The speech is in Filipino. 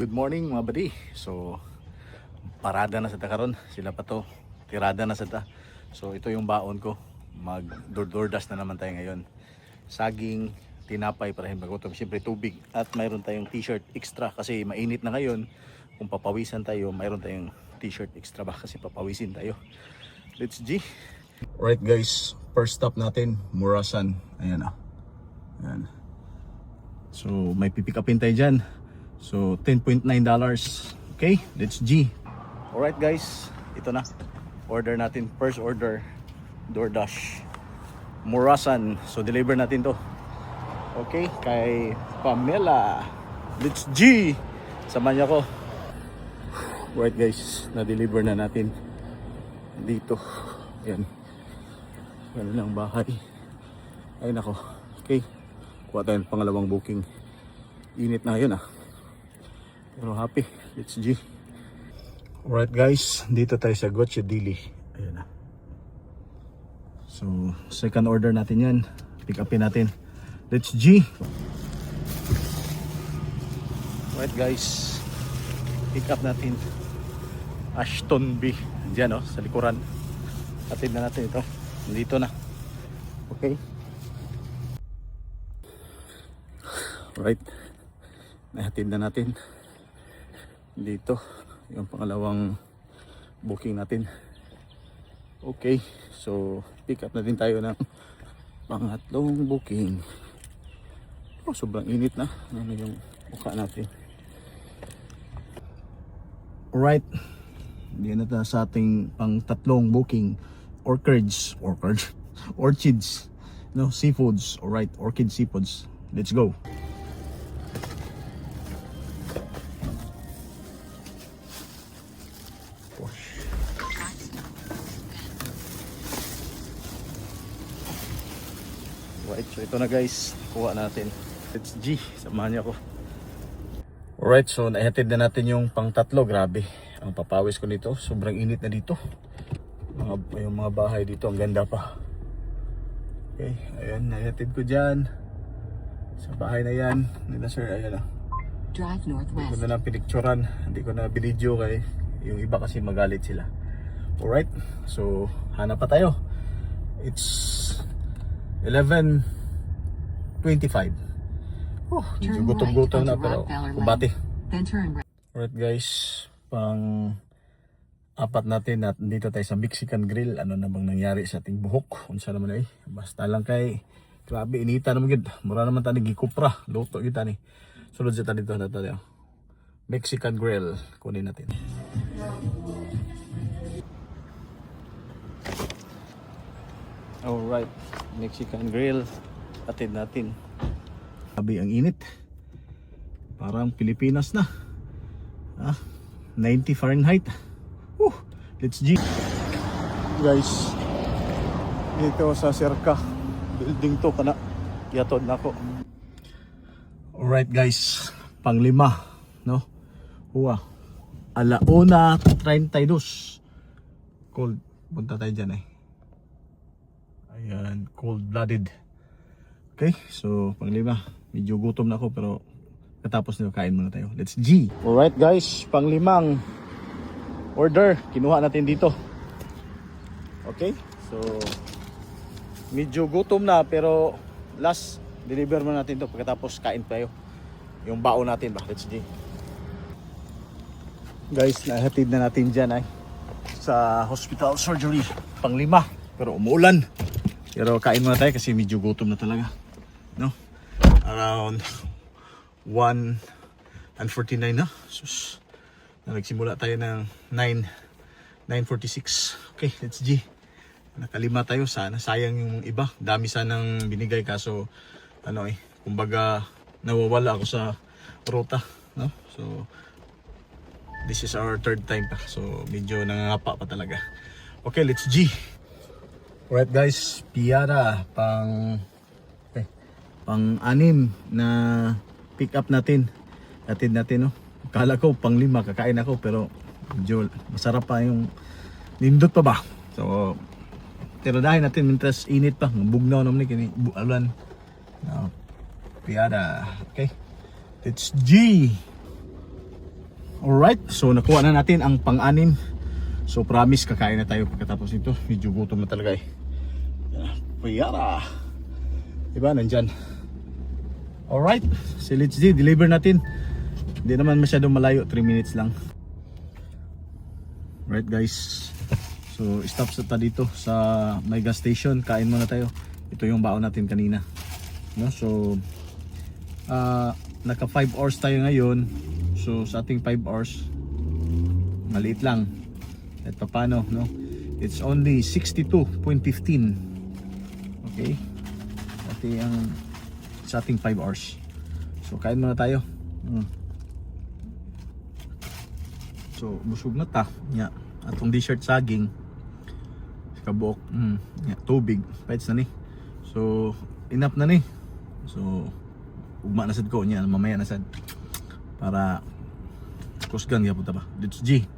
Good morning mga buddy. So parada na sa ta karon. Sila pa to. Tirada na sa ta. So ito yung baon ko. Mag DoorDash na naman tayo ngayon. Saging, tinapay para hindi magutom. Siyempre tubig. At mayroon tayong t-shirt extra kasi mainit na ngayon. Kung papawisan tayo, mayroon tayong t-shirt extra ba kasi papawisin tayo. Let's G. Alright guys, first stop natin Murasan. Ayan na. Ayan. So may pipick upin tayo dyan. So $10.9. Okay, let's G. Alright guys, ito na. Order natin, first order DoorDash Murasan. So deliver natin to. Okay, kay Pamela. Let's G. Samahan niyo ako. Alright guys, na-deliver na natin dito. Yan. Yan lang bahay. Ay nako. Okay, kuha tayong pangalawang booking. Init na yun ah. Pero happy, let's G. Alright guys, dito tayo sa Gotcha Dili. Ayan na. So, second order natin yan. Pick upin natin. Let's G. Alright guys, pick up natin Ashton B. Diyan oh, sa likuran. Atid na natin ito. Dito na. Okay. Alright. Nahatid na natin dito yung pangalawang booking natin. Okay, so pick up na din tayo ng pangatlong booking. Oh, sobrang init na. Ano yung mukha natin. Alright, diyan na tayo sa ating pang tatlong booking. Orchids, no, seafoods. Alright, orchid seafoods. Let's go. Alright, so ito na guys, kuha natin. Let's G, samahan niyo ako. Alright, so nahatid na natin yung pang tatlo. Grabe, ang papawis ko nito. Sobrang init na dito. Yung mga bahay dito, ang ganda pa. Okay, ayan, nahatid ko dyan. Sa bahay na yan, nila sir, ayan na. Drive northwest. Hindi ko na lang pinicturan, hindi ko na binidyo kay yung iba kasi magalit sila. Alright, so hanap pa tayo. It's 11:25. Oh, medyo gutom-gutom na pero kumbati. Alright guys, pang apat natin at dito tayo sa Mexican Grill. Ano na bang nangyari sa ating buhok? Unsa naman ay? Basta lang kay grabe inita naman gid. Mura naman tani gikupra, luto kita ni. Sulod sa dito na tayo. Mexican Grill, kunin natin. Alright, Mexican Grill. Atid natin. Sabi ang init. Parang Pilipinas na. 90 Fahrenheit. Let's G. Guys, dito sa Serka building to kana. Yatod na ako. Alright guys, panglima, no? Alauna 32. Cold. Punta tayo dyan eh. Ayan, cold-blooded. Okay, so panglima. Medyo gutom na ako pero katapos nyo kain muna tayo. Let's G. Alright guys, panglimang order. Kinuha natin dito. Okay, so medyo gutom na pero last deliver mo natin to pagkatapos kain tayo. Yung baon natin ba? Let's G. Guys, nahatid na natin dyan ay sa hospital surgery. Panglima, pero umuulan. Pero kain muna tayo kasi medyo gutom na talaga. No? Around 1:49 na. Sus. Nagsimula tayo ng 9:46. Okay, let's G. Nakalima tayo. Sana sayang yung iba. Dami sanang binigay kaso kumbaga nawawala ako sa ruta, no? So this is our third time pa. So medyo nangangapa pa talaga. Okay, let's G. Alright guys, Piara pang-anim na pick up natin. Atid natin, no? Akala ko pang-5 kakain ako pero medyo masarap pa yung nindot pa ba. So tiradahin natin mintas init pa. Bugnaw naman ni kini bualan. Piara. Okay. Let's G. Alright, so nakuha na natin ang pang-anim. So promise kakain na tayo pagkatapos nito. Medyo gutom na talaga eh. Payara. Diba, nandyan. Alright, si Let's D, deliver natin. Hindi naman masyadong malayo, 3 minutes lang. Alright guys, so stop sa dito sa may gas station. Kain muna tayo. Ito yung baon natin kanina, no? So naka 5 hours tayo ngayon. So sa ating 5 hours, maliit lang at paano, no? It's only 62.15. Okay, pati ang sa ating 5 hours. So kain muna tayo. So busog na ta nya. Atong dessert saging kabuok, nya, tubig pwede na ni. So enough na ni. So ugma na sad ko nya, mamaya na sad para kusgan gyapon ta ba. Let's G.